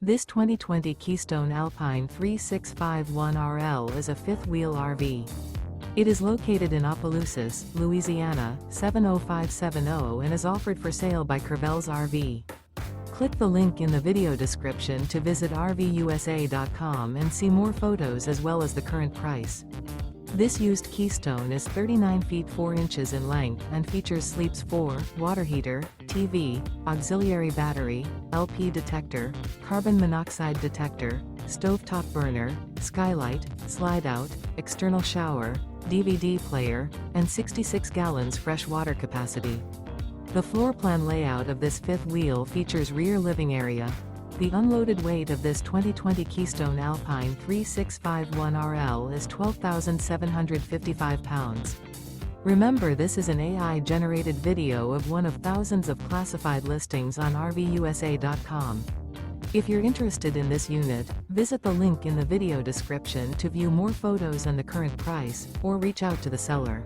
This 2020 Keystone Alpine 3651RL is a fifth-wheel RV. It is located in Opelousas, Louisiana, 70570 and is offered for sale by Courvelle's RV. Click the link in the video description to visit RVUSA.com and see more photos as well as the current price. This used Keystone is 39 feet 4 inches in length and features sleeps 4, water heater, TV, auxiliary battery, LP detector, carbon monoxide detector, stovetop burner, skylight, slide-out, external shower, DVD player, and 66 gallons fresh water capacity. The floor plan layout of this fifth wheel features rear living area. The unloaded weight of this 2020 Keystone Alpine 3651RL is 12,755 pounds. Remember, this is an AI-generated video of one of thousands of classified listings on RVUSA.com. If you're interested in this unit, visit the link in the video description to view more photos and the current price, or reach out to the seller.